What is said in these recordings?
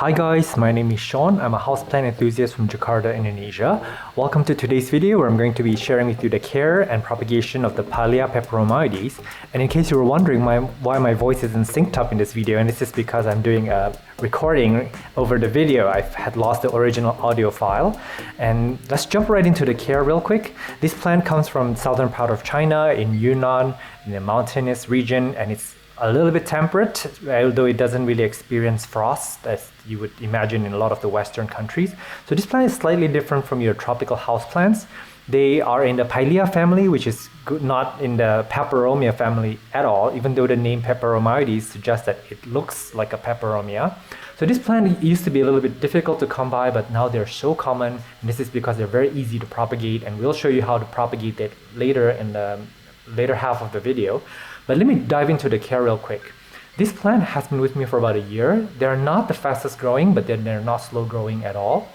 Hi guys, my name is Sean. I'm a houseplant enthusiast from Jakarta, Indonesia. Welcome to today's video where I'm going to be sharing with you the care and propagation of the Pilea peperomioides. And in case you were wondering why my voice isn't synced up in this video, and this is because I'm doing a recording over the video. I had lost the original audio file. And let's jump right into the care real quick. This plant comes from southern part of China in Yunan, in the mountainous region, and it's a little bit temperate, although it doesn't really experience frost as you would imagine in a lot of the Western countries. So this plant is slightly different from your tropical houseplants. They are in the Pilea family, which is not in the peperomia family at all, even though the name peperomioides suggests that it looks like a peperomia. So this plant used to be a little bit difficult to come by, but now they're so common, and this is because they're very easy to propagate, and we'll show you how to propagate it later in the later half of the video. But let me dive into the care real quick. This plant has been with me for about a year. They're not the fastest growing, but they're not slow growing at all.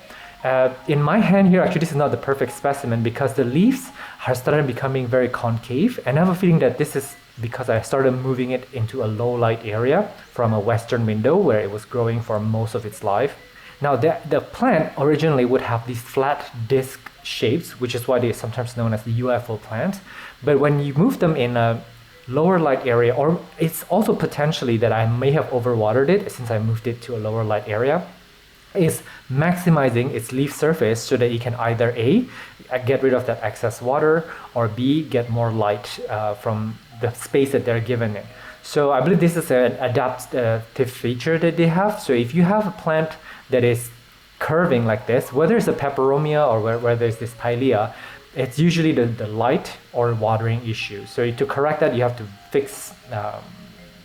In my hand here, actually this is not the perfect specimen because the leaves have started becoming very concave, and I have a feeling that this is because I started moving it into a low light area from a western window where it was growing for most of its life. Now the plant originally would have these flat disc shapes, which is why they're sometimes known as the UFO plant. But when you move them in a lower light area, or it's also potentially that I may have overwatered it since I moved it to a lower light area, is maximizing its leaf surface so that you can either A, get rid of that excess water, or B, get more light from the space that they're given it. So I believe this is an adaptive feature that they have. So if you have a plant that is curving like this, whether it's a peperomia or whether it's this Pilea, it's usually the light or watering issue. So to correct that, you have to fix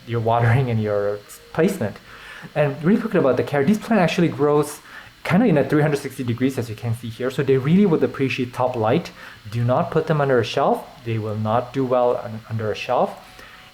your watering and your placement. And really quickly about the care, this plant actually grows kind of in a 360 degrees, as you can see here. So they really would appreciate top light. Do not put them under a shelf. They will not do well under a shelf.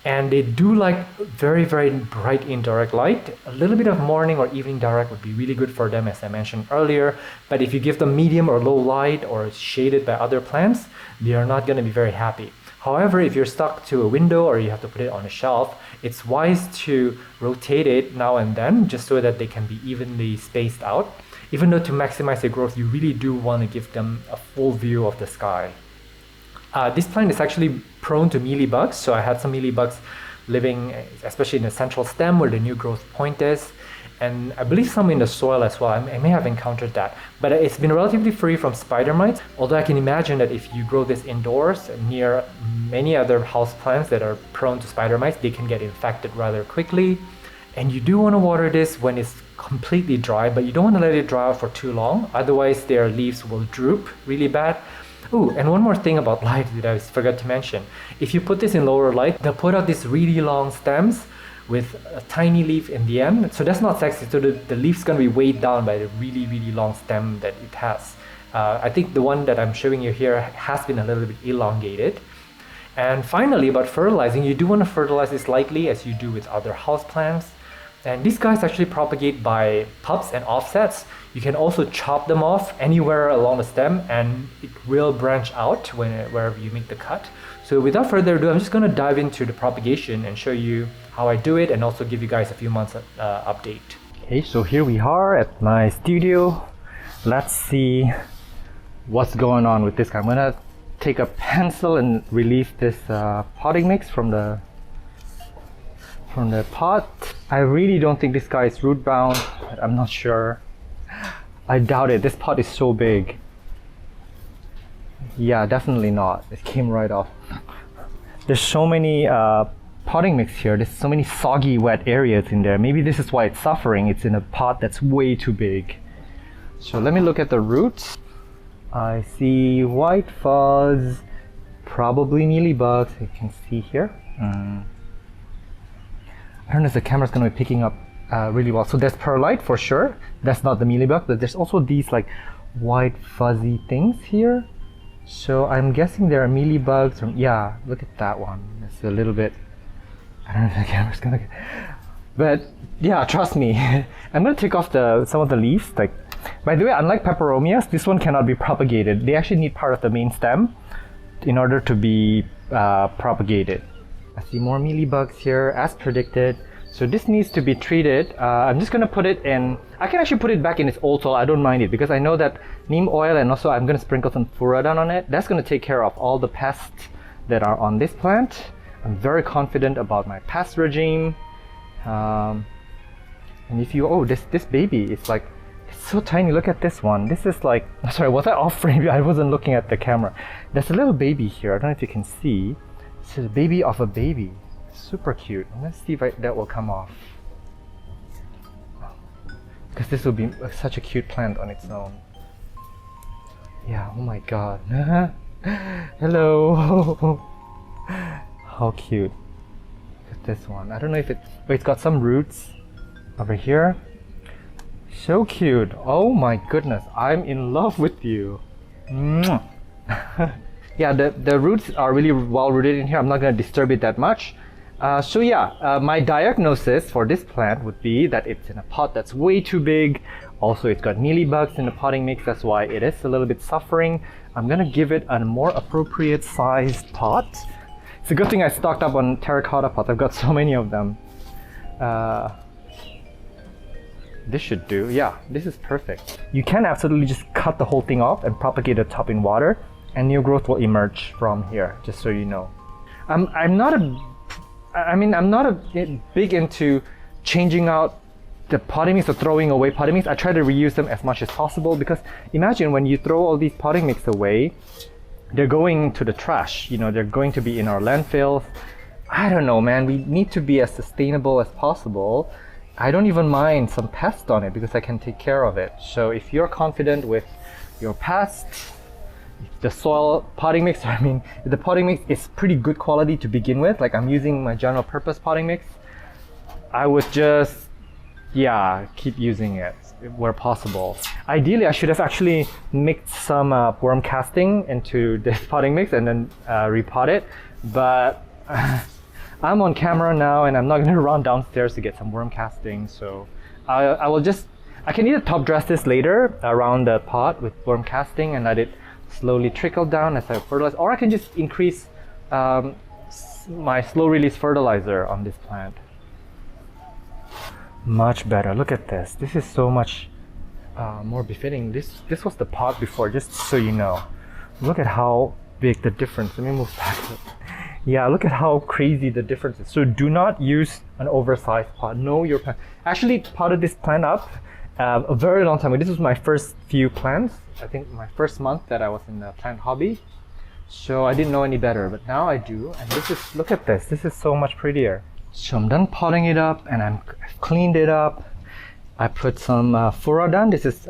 And they do like very, very bright indirect light. A little bit of morning or evening direct would be really good for them, as I mentioned earlier. But if you give them medium or low light or shaded by other plants, they are not going to be very happy. However, if you're stuck to a window or you have to put it on a shelf, it's wise to rotate it now and then just so that they can be evenly spaced out. Even though to maximize their growth, you really do want to give them a full view of the sky. This plant is actually prone to mealybugs, so I had some mealybugs living, especially in the central stem where the new growth point is, and I believe some in the soil as well. I may have encountered that, but it's been relatively free from spider mites, although I can imagine that if you grow this indoors near many other house plants that are prone to spider mites, they can get infected rather quickly. And you do want to water this when it's completely dry, but you don't want to let it dry out for too long, otherwise their leaves will droop really bad. Oh, and one more thing about light that I forgot to mention. If you put this in lower light, they'll put out these really long stems with a tiny leaf in the end. So that's not sexy. So the leaf's going to be weighed down by the really, really long stem that it has. I think the one that I'm showing you here has been a little bit elongated. And finally, about fertilizing, you do want to fertilize this lightly as you do with other houseplants. And these guys actually propagate by pups and offsets. You can also chop them off anywhere along the stem and it will branch out wherever you make the cut. So without further ado, I'm just going to dive into the propagation and show you how I do it and also give you guys a few months update. Okay, so here we are at my studio. Let's see what's going on with this guy. I'm going to take a pencil and release this potting mix from the pot. I really don't think this guy is root bound. I'm not sure. I doubt it. This pot is so big. Yeah, definitely not. It came right off. There's so many potting mix here. There's so many soggy, wet areas in there. Maybe this is why it's suffering. It's in a pot that's way too big. So let me look at the roots. I see white fuzz, probably mealybugs. You can see here. I don't know if the camera's going to be picking up really well. So there's perlite for sure. That's not the mealybug, but there's also these like white fuzzy things here. So I'm guessing there are mealybugs. Yeah, look at that one. It's a little bit, I don't know if the camera's going to, but yeah, trust me. I'm going to take off some of the leaves. Like, by the way, unlike peperomias, this one cannot be propagated. They actually need part of the main stem in order to be propagated. I see more mealybugs here as predicted. So this needs to be treated. I'm just gonna put it in, I can actually put it back in its old soil, I don't mind it, because I know that neem oil, and also I'm gonna sprinkle some furadan on it. That's gonna take care of all the pests that are on this plant. I'm very confident about my pest regime. And if you, oh, this baby is like, it's so tiny. Look at this one. This is like, sorry, was I off frame? I wasn't looking at the camera. There's a little baby here. I don't know if you can see. It's a baby of a baby. Super cute. Let's see if that will come off. Because this will be such a cute plant on its own. Yeah, oh my god. Hello. How cute. Look at this one. I don't know if it's got some roots over here. So cute. Oh my goodness. I'm in love with you. Yeah, the roots are really well rooted in here. I'm not going to disturb it that much. So yeah, my diagnosis for this plant would be that it's in a pot that's way too big. Also, it's got mealybugs in the potting mix. That's why it is a little bit suffering. I'm going to give it a more appropriate sized pot. It's a good thing I stocked up on terracotta pots. I've got so many of them. This should do. Yeah, this is perfect. You can absolutely just cut the whole thing off and propagate the top in water, and new growth will emerge from here, just so you know. I'm not big into changing out the potting mix or throwing away potting mix. I try to reuse them as much as possible, because imagine when you throw all these potting mix away, they're going to the trash. You know, they're going to be in our landfills. I don't know, man. We need to be as sustainable as possible. I don't even mind some pests on it because I can take care of it. So if you're confident with your pests, the soil potting mix, if the potting mix is pretty good quality to begin with, like I'm using my general purpose potting mix, I would just, yeah, keep using it where possible. Ideally, I should have actually mixed some worm casting into this potting mix and then repot it, but I'm on camera now and I'm not going to run downstairs to get some worm casting, so I can either top dress this later around the pot with worm casting and let it slowly trickle down as I fertilize, or I can just increase my slow release fertilizer on this plant. Much better. Look at this. This is so much more befitting. This was the pot before, just so you know. Look at how big the difference. Let me move back. Yeah, look at how crazy the difference is. So do not use an oversized pot. Know your plant. Actually potted this plant up a very long time ago. This was my first few plants. I think my first month that I was in the plant hobby. So I didn't know any better, but now I do. And this is, look at this. This is so much prettier. So I'm done potting it up and I've cleaned it up. I put some furadan. This is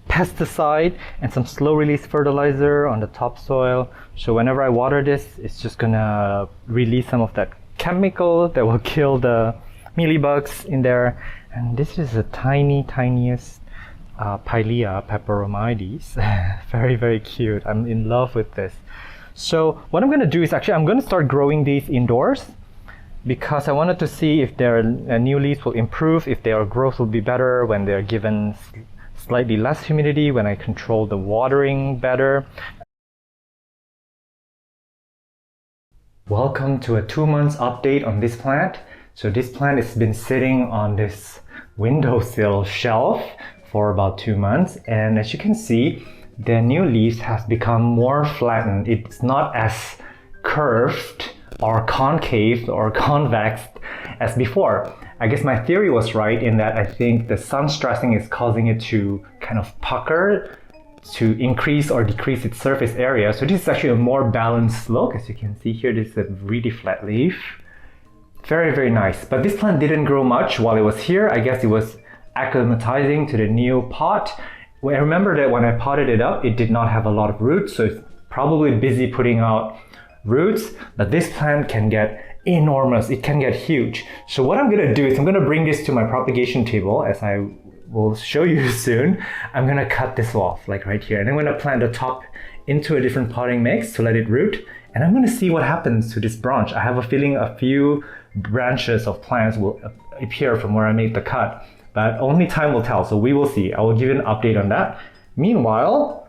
pesticide and some slow release fertilizer on the topsoil. So whenever I water this, it's just gonna release some of that chemical that will kill the mealybugs in there. And this is the tiniest Pilea peperomioides. Very, very cute. I'm in love with this. So what I'm gonna do is actually I'm gonna start growing these indoors, because I wanted to see if their new leaves will improve, if their growth will be better when they're given slightly less humidity, when I control the watering better. Welcome to a 2 months update on this plant. So this plant has been sitting on this windowsill shelf for about 2 months, and as you can see, the new leaves has become more flattened. It's not as curved or concave or convex as before. I guess my theory was right in that I think the sun stressing is causing it to kind of pucker, to increase or decrease its surface area. So this is actually a more balanced look. As you can see here, this is a really flat leaf. Very, very nice. But this plant didn't grow much while it was here. I guess it was acclimatizing to the new pot. Well, I remember that when I potted it up, it did not have a lot of roots, so it's probably busy putting out roots. But this plant can get enormous, it can get huge. So what I'm gonna do is I'm gonna bring this to my propagation table, as I will show you soon. I'm gonna cut this off, like right here, and I'm gonna plant the top into a different potting mix to let it root, and I'm gonna see what happens to this branch. I have a feeling a few branches of plants will appear from where I made the cut, but only time will tell, so we will see. I will give you an update on that. Meanwhile,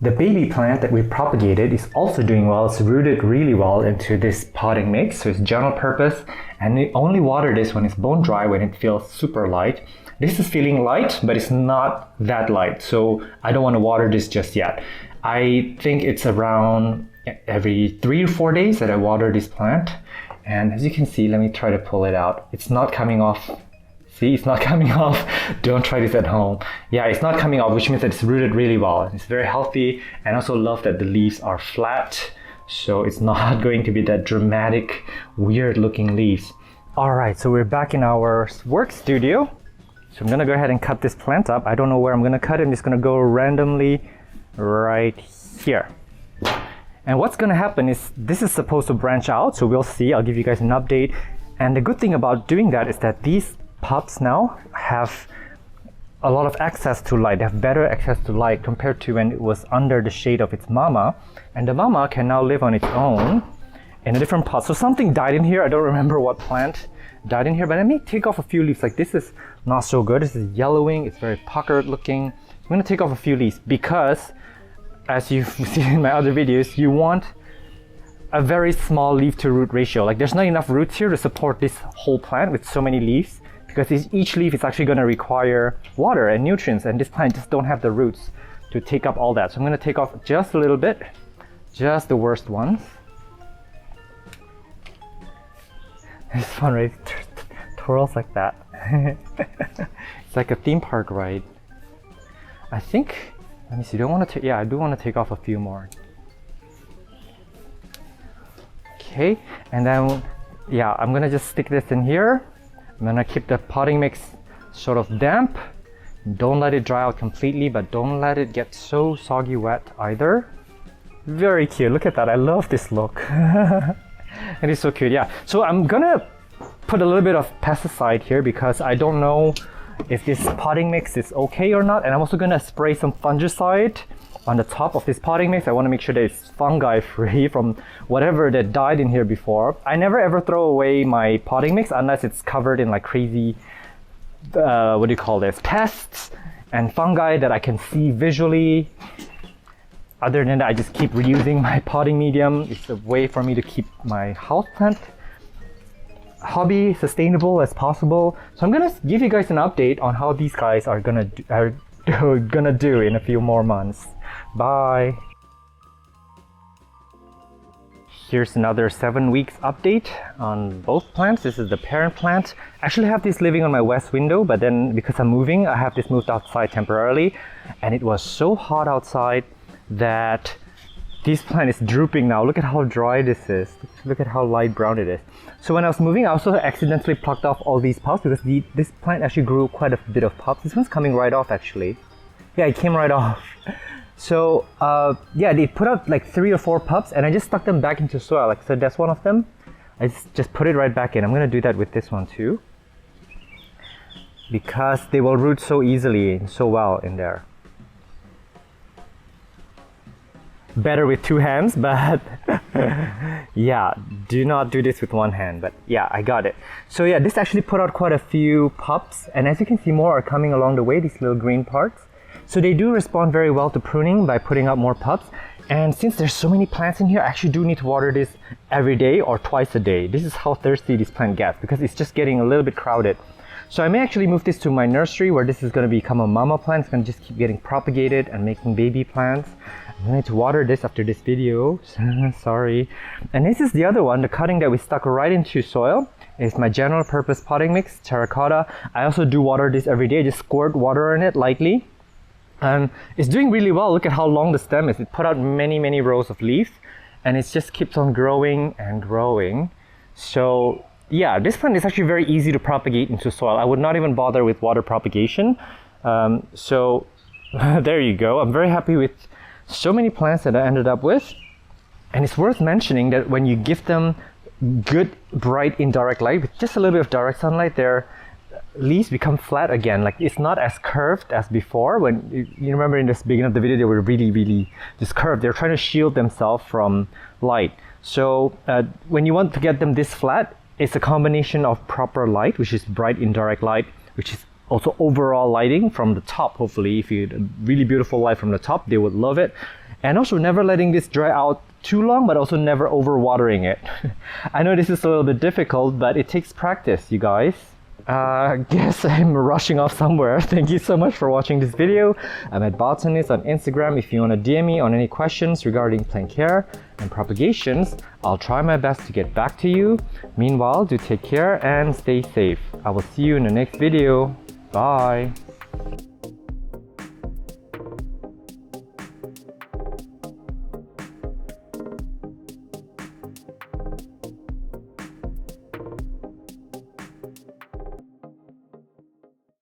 The baby plant that we propagated is also doing well. It's rooted really well into this potting mix, so it's general purpose, and we only water this when it's bone dry, when it feels super light. This is feeling light, but it's not that light, so I don't want to water this just yet. I think it's around every 3 or 4 days that I water this plant, and as you can see, let me try to pull it out. It's not coming off. See, it's not coming off. Don't try this at home. Yeah, it's not coming off, which means that it's rooted really well. It's very healthy, and I also love that the leaves are flat, so it's not going to be that dramatic, weird looking leaves. All right, so we're back in our work studio. So I'm gonna go ahead and cut this plant up. I don't know where I'm gonna cut it. I'm just gonna go randomly right here. And what's gonna happen is this is supposed to branch out, so we'll see. I'll give you guys an update. And the good thing about doing that is that these pups now have a lot of access to light. They have better access to light compared to when it was under the shade of its mama. And the mama can now live on its own in a different pot. So something died in here. I don't remember what plant died in here, but I may take off a few leaves. Like this is not so good. This is yellowing. It's very puckered looking. I'm gonna take off a few leaves because, as you've seen in my other videos, you want a very small leaf to root ratio. Like there's not enough roots here to support this whole plant with so many leaves, because each leaf is actually going to require water and nutrients, and this plant just don't have the roots to take up all that. So I'm going to take off just a little bit, just the worst ones. This one, right? Twirls like that. It's like a theme park ride. I think, let me see, do I want to take, yeah, I do want to take off a few more. Okay, and then, yeah, I'm going to just stick this in here. I'm gonna keep the potting mix sort of damp. Don't let it dry out completely, but don't let it get so soggy wet either. Very cute, look at that, I love this look. It is so cute, yeah. So I'm gonna put a little bit of pesticide here because I don't know if this potting mix is okay or not, and I'm also gonna spray some fungicide on the top of this potting mix. I want to make sure that it's fungi free from whatever that died in here before. I never ever throw away my potting mix unless it's covered in like crazy, what do you call this, pests and fungi that I can see visually. Other than that, I just keep reusing my potting medium. It's a way for me to keep my houseplant hobby sustainable as possible. So I'm gonna give you guys an update on how these guys are gonna do in a few more months. Bye. Here's another 7 weeks update on both plants. This is the parent plant. I actually have this living on my west window, but then because I'm moving, I have this moved outside temporarily, and it was so hot outside that this plant is drooping now. Look at how dry this is. Look at how light brown it is. So when I was moving, I also accidentally plucked off all these pups because this plant actually grew quite a bit of pups. This one's coming right off actually. Yeah, it came right off. So yeah, they put out like 3 or 4 pups, and I just stuck them back into soil. Like, so that's one of them. I just put it right back in. I'm gonna do that with this one too, because they will root so easily and so well in there. Better with 2 hands, but yeah, do not do this with 1 hand. But yeah, I got it. So yeah, this actually put out quite a few pups, and as you can see, more are coming along the way, these little green parts. So they do respond very well to pruning by putting out more pups. And since there's so many plants in here, I actually do need to water this every day or twice a day. This is how thirsty this plant gets, because it's just getting a little bit crowded. So I may actually move this to my nursery, where this is going to become a mama plant. It's going to just keep getting propagated and making baby plants. I'm going to water this after this video. Sorry. And this is the other one, the cutting that we stuck right into soil. It's my general purpose potting mix, terracotta. I also do water this every day. I just squirt water in it lightly. And it's doing really well. Look at how long the stem is. It put out many rows of leaves, and it just keeps on growing and growing. So yeah, this plant is actually very easy to propagate into soil. I would not even bother with water propagation. So there you go. I'm very happy with so many plants that I ended up with. And it's worth mentioning that when you give them good, bright, indirect light, with just a little bit of direct sunlight, their leaves become flat again. Like, it's not as curved as before. When you remember in the beginning of the video, they were really just curved. They're trying to shield themselves from light. So when you want to get them this flat, it's a combination of proper light, which is bright indirect light, which is also overall lighting from the top. Hopefully, if you had a really beautiful light from the top, they would love it. And also never letting this dry out too long, but also never overwatering it. I know this is a little bit difficult, but it takes practice, you guys. Guess I'm rushing off somewhere. Thank you so much for watching this video. I'm at botanist on Instagram. If you want to DM me on any questions regarding plant care and propagations, I'll try my best to get back to you. Meanwhile, do take care and stay safe. I will see you in the next video. Bye.